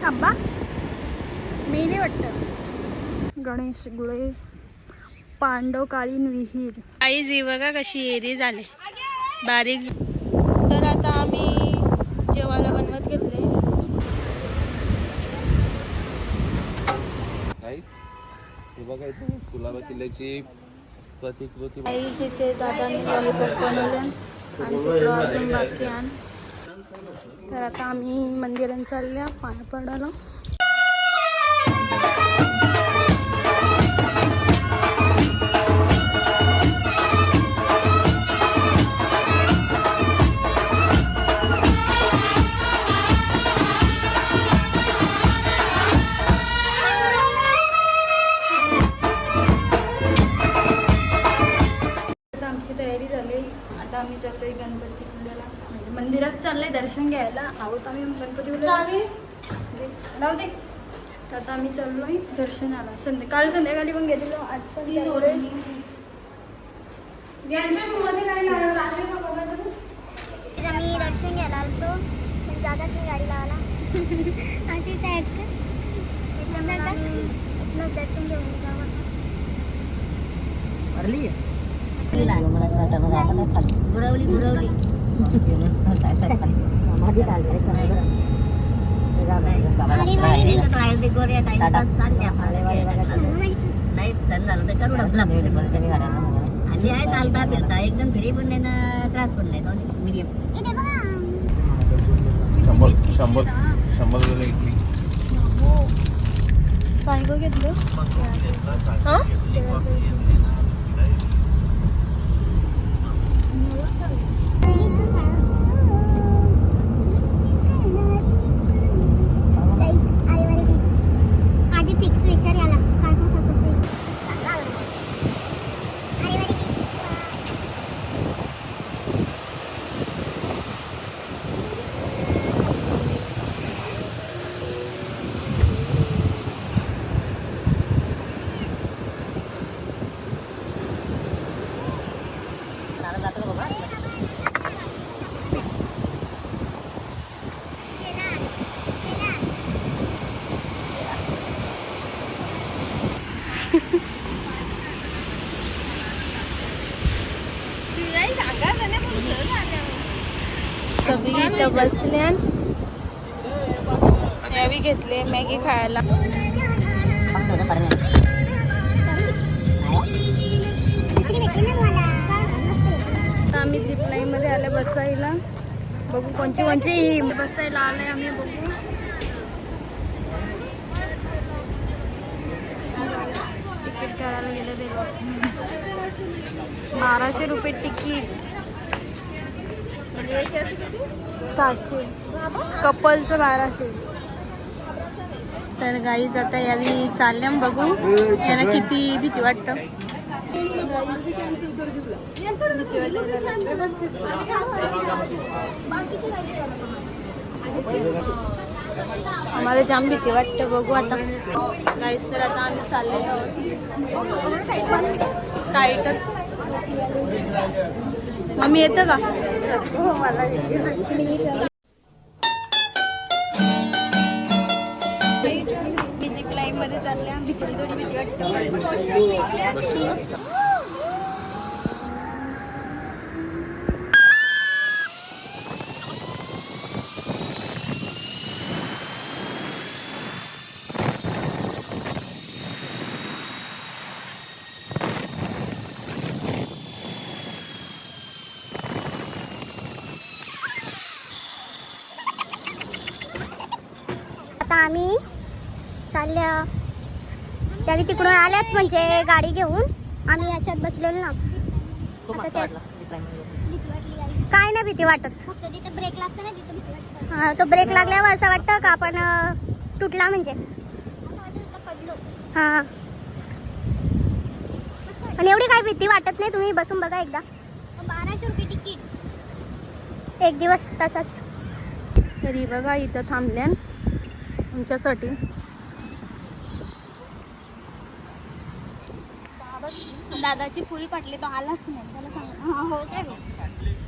आब्बा मेले वाटतं. गणेश गुळे, पांडवकालीन विहीर. आई जी बघा कशी एरी झाले बारीक. तर आता आम्ही जेवायला बनवत घेतले. हे बघा इथे कुलाबा किल्ल्याची प्रतिकृती. आई तिथे दादांनी लॉलीपॉप बनवले आणि तिकडं अजून बाकी आण. तर आता आम्ही मंदिरात चालल्या पाया पडायला. तयारी झाली. आता आम्ही चाललोय गणपतीपुळ्याला, म्हणजे मंदिरात चाललंय दर्शन घ्यायला. आहोत आम्ही गणपतीपुळ्याला. राहू दे. तर आता आम्ही चाललोय दर्शनाला. काल संध्याकाळी पण घेतलो, आज पण आम्ही दर्शन घ्यायला आलतो, पण जागाच नाही गाडी लावायला. दर्शन घेऊन जावं. गुरवली गुरवली समाधी काढले नाही सण झालं तर करू आणि आहे चालता फिरता एकदम फ्री पण नाही ना त्रास पण नाही. दोन्ही मीडियम. 100 इडली काय घेतलं. आधी फिक्स विचार याला काय पण फसवते. सगळी इथं बसल्या. यावी घेतले मॅगी खायला. आता आम्ही झिप लाईन मध्ये आले बसायला. बघू कोणची कोणची बसायला आले आम्ही. बघू तिकीट करायला गेले ते 1200 रुपये तिकीट. 700 कपलचं 1200. तर गाईज आता यावी चालल्या. बघू याला किती भीती वाटतं. आम्हाला जाम भीती वाटतं. बघू आता गाईज. तर आता आम्ही चालले आहोत. टाईटच. मम्मी येतं का. हो मला म्युझिक लाईव्ह मध्ये चालल्या. भीती वाटते. आता आम्ही चालल्या. त्याने तिकडून आल्यात म्हणजे गाडी घेऊन. आम्ही याच्यात बसलेलो ना. काय नाही भीती वाटत. फक्त तिथे ब्रेक लागतो ना, तिथे भीती वाटत. हा, तो ब्रेक लागल्यावर असं वाटतं का आपण तुटला म्हणजे. हा, आणि एवढी काही भीती वाटत नाही. तुम्ही बसून बघा एकदा. 1200 रुपये तिकीट एक दिवस तसाच. तरी बघा इथं थांबल्या तुमच्यासाठी. दादाची फुल फाटली, तो आलाच नाही. त्याला सांग. हो काय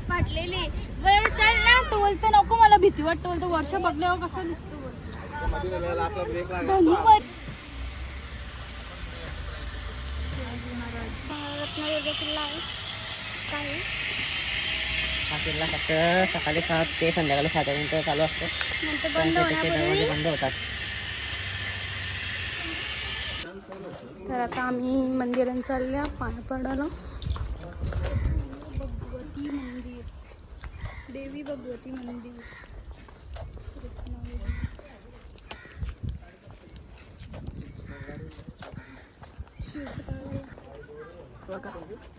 फाटलेली. बरं चल ना. तो बोलतो नको मला भीती वाटतं. बोलतो वर्ष बघल्यावर कसं दिसतो. धन्यवाद. रत्नागिरी किल्ला आहे. काय आहे? हा किल्ला फक्त सकाळी 7 ते संध्याकाळी 7 पर्यंत चालू असतो. नंतर बंद त्यानंतर त्याचे होण्यापूर्वी दरवाजे बंद होतात. तर आता आम्ही मंदिरात चालल्या पाया पडायला. भगवती मंदिर, देवी भगवती मंदिर.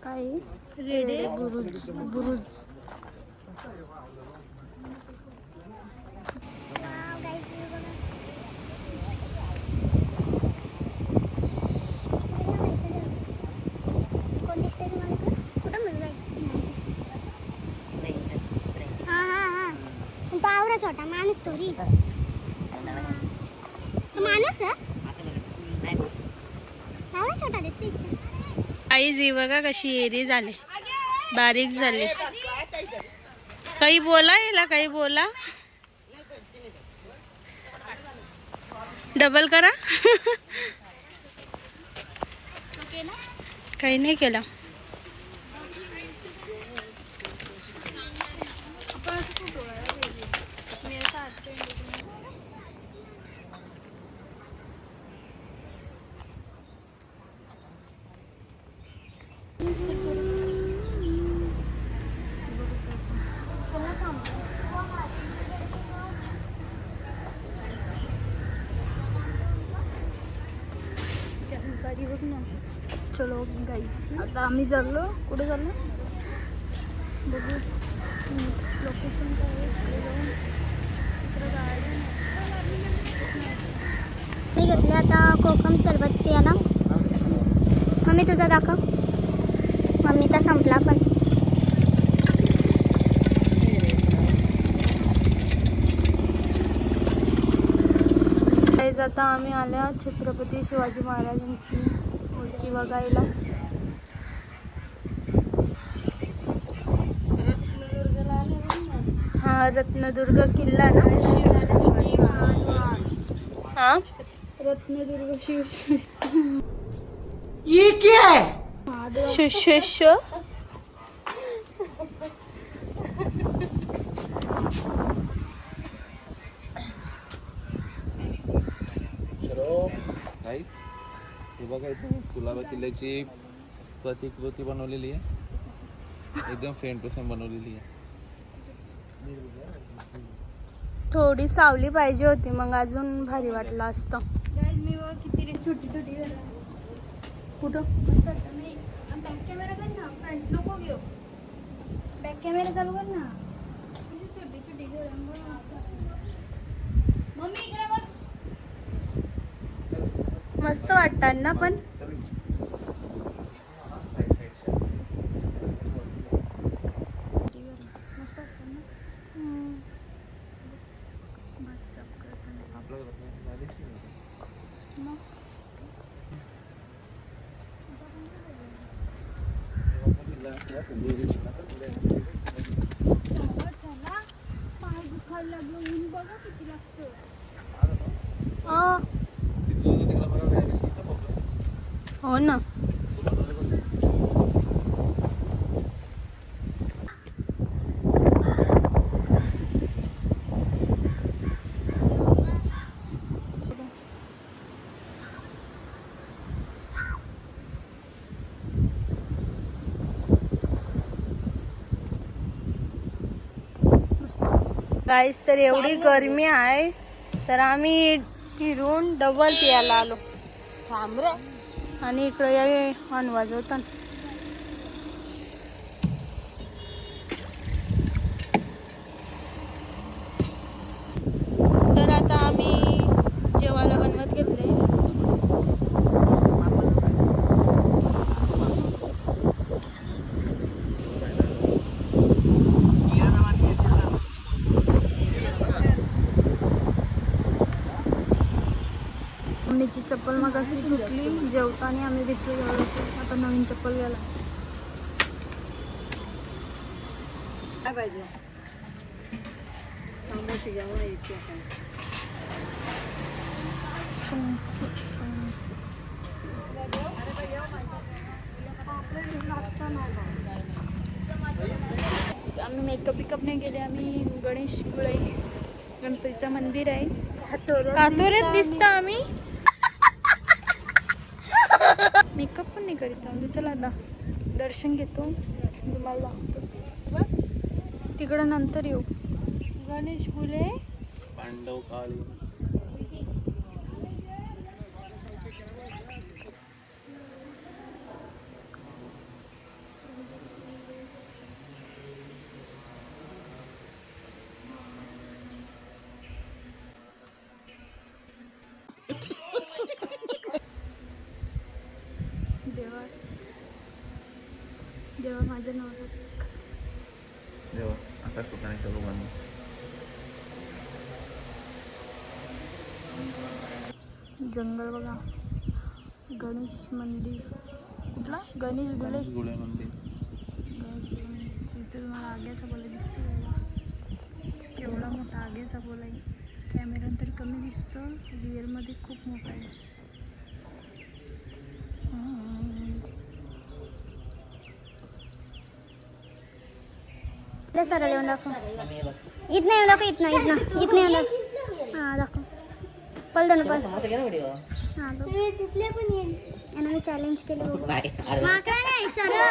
काय रेडे बुरुज बुरुज. वाव, guys, हे बघा. कोण दिसतंय तुम्हाला इकडं? कुठं मुलगा आहे? हा हा हा. पण तो आवरा छोटा माणूस तो री. तो माणूस आहे? आवरा छोटा दिसते इच्छा. आई जी बघा कशी एरी झाले, बारीक झाले. काही बोला याला, काही बोला. डबल करा. काही नाही केला. जानकारी बघ ना. चलो गाईज, आता आम्ही चाललो. कुठे चाललो बघू. नेक्स्ट लोकेशन काय आहे? इकडे जाऊन. इकडे गार्डन मी घेतले आता कोकम सरबत प्यायला. मम्मी तुझा दाखव. मम्मीचा संपला पण. गाईज आता आम्ही आल्या छत्रपती शिवाजी महाराजांची मूर्ती बघायला. हा रत्नदुर्ग किल्ला ना. हा रत्नदुर्ग शिव ये क्या है? शिष्य गाईस, हे बघा इथे कुलाबा किल्ल्याची प्रतिकृती बनवलेली आहे. एकदम सेम टू सेम बनवलेली आहे. थोडी सावली पाहिजे होती, मग अजून भारी वाटलं असतं. मी किती छोटी छोटी कुठं मस्त नाही. बॅक कॅमेरा कर ना, फ्रंट नको घेऊ. बॅक कॅमेरा चालू कर ना. छोटी छोटी मम्मी इकडे बघ. मस्त वाटतात ना पण. मस्त वाटतात ना. पाय दुखायला लागलो. ऊन बघा किती लागतं. हो ना. गाईस, तर एवढी गरमी आहे तर आम्ही फिरून डबल पियाला आलो. आणि इकडे या हॉर्न वाजवतात. तर आता आम्ही जेवायला बनवत घेतले. मम्मीची चप्पल मग अशी तुटली. जेवताना आम्ही विसरू गेलो. आता नवीन चप्पल घ्यायला. काय पाहिजे? समोसे जेवण आम्ही मेकअप बिकअप नाही गेले. आम्ही गणेश गुळे गणपतीचं मंदिर आहे. कातोऱ्यात दिसता आम्ही. मेकअप पण नाही करीत. म्हणजे चला आता दर्शन घेतो. तुम्हाला तिकडं नंतर येऊ. गणेश गुले पांडव काळी. देवा देवा माझ्या नावाला देवा आता सुखाने सर्व बांधू. जंगल बघा. गणेश मंदिर कुठला? गणेश गुले. गुळे मंदिर. गणेश गुले मंदिर. इथे तुम्हाला आग्याचा बोला दिसतो. केवढा मोठा आग्याचा बोला आहे. कॅमेऱ्यात तरी कमी दिसतं. रिअलमध्ये खूप मोठा आहे. सरळ येऊन दाखव. इथनं येऊन दाखव. इथनं येऊन दाखव. हां दाखव. पल दोन पल. हां तिथले पण येईल. यांना मी चॅलेंज केलं. माकडा नाही सरळ.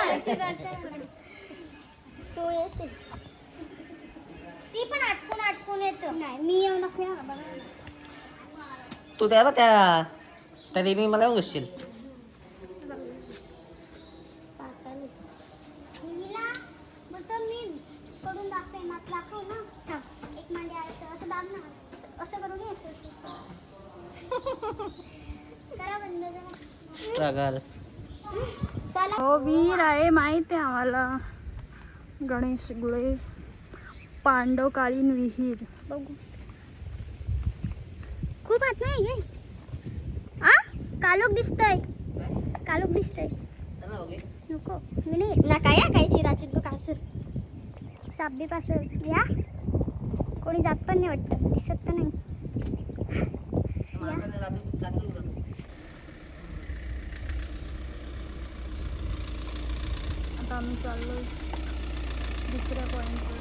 तो येस ती पण आटकून येतो. नाही मी येऊ नको. तू त्या त्या दिनी मला येऊन घुसशील. करून दाखवे. मात दाखव ना. एक मांडी आहे असं दाब ना. असं करून ये. करा बंद जरा. स्ट्रगल. चला हो वीर आहे माहिती आहे आम्हाला. गणेश गुळे पांडव कालीन विहीर. बघू. खूप आत नाही गे. आ कालोख दिसतंय. नको मी नाही ना काय काही चिराचित बघ. असं साप बी पासर या. कोणी जात पण नाही वाटतं. दिसत तर नाही. आता आम्ही चाललो दुसऱ्या पॉईंटवर.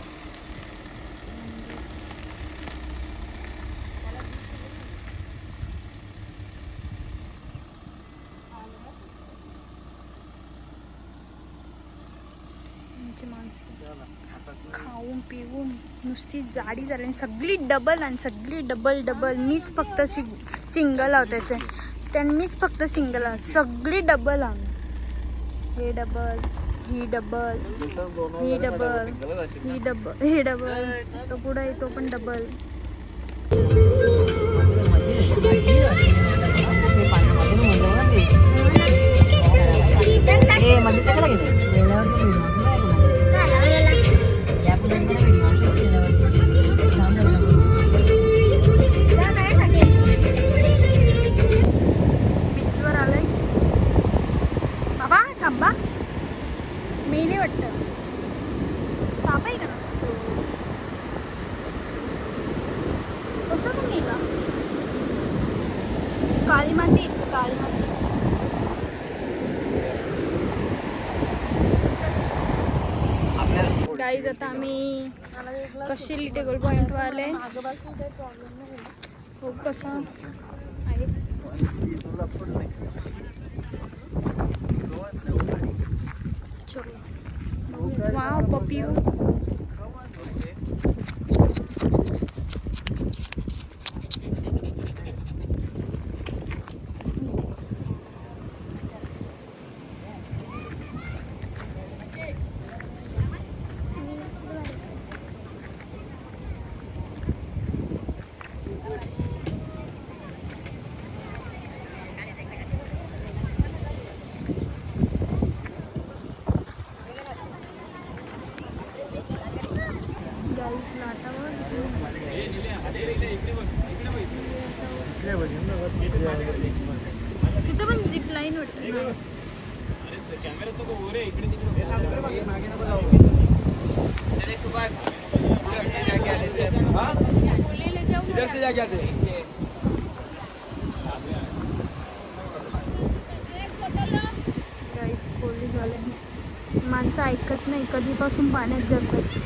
आमची माणसं खाऊन पिऊन नुसती जाडी झाली. आणि सगळी डबल. मीच फक्त सिंगल आहो त्याचे. त्यांनीच फक्त सिंगल आहो. सगळी डबल आहो. हे डबल, ही डबल, हे डबल. तो पुढे आहे तो पण डबल. मध्ये कशाला गेले? बीचवर आलोय. बाबा साबा मेले वाटतं. साप आहे का? कसं पण मेला? काळी माती. गाईज आता आम्ही कशी टेबल पॉईंटवर आले. हो कसा आहे. चलो वाव पपियो. तिथं पण झिप लाईन वाटतं. कधीपासून पाण्यात जातात.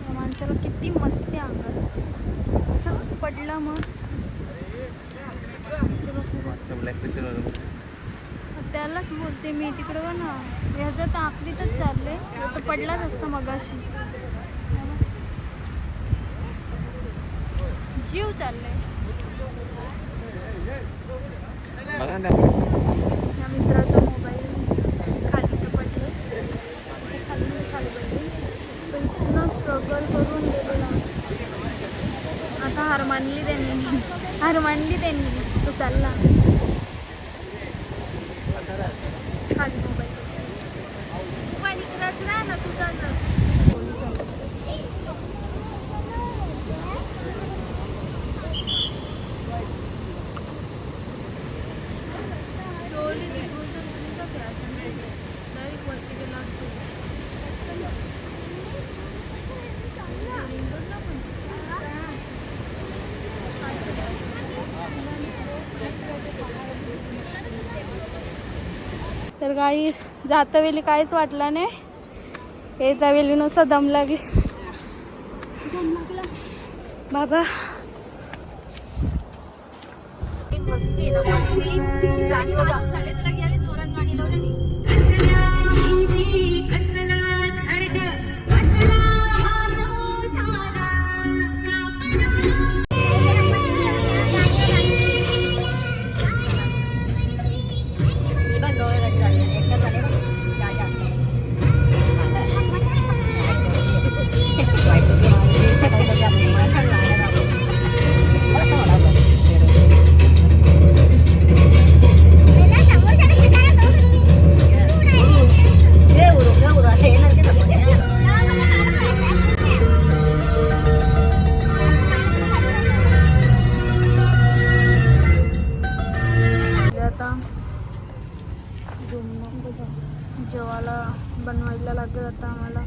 या माणसाला किती मस्ती अंगात, असंच पडला मग. त्यालाच बोलते मी, तिकडे बघ ना, ह्याचं तर आखरीतच चाललंय, तर पडलाच असतं मगाशी. जीव चाललाय. या मित्राचा मोबाईल खाली पडले, खाली पडले, तो इथनं स्ट्रगल करून गेलेला. आता हार मानली त्यांनी, तो चालला खाली. मोबाईल इकडेच राहा ना तुझा. तर काही जाता वेळी काहीच वाटलं नाही, येता वेळी नुसता दम लागला बाबा. गाणी बघा, जोरात गाणी लावली. जेवायला बनवायला लागेल आता आम्हाला.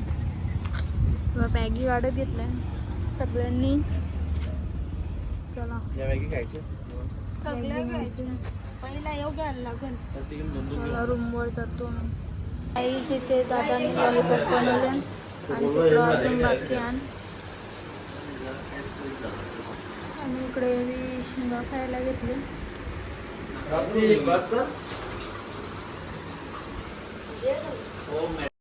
मॅगी काढत घेतलंय सगळ्यांनी. चला चला रूमवर जातो. आई तिथे दादाने लॉलीपॉप बनवले आणि तिकडं अजून बाकी आणि इकडे शेंगा खायला घेतली. Oh, man.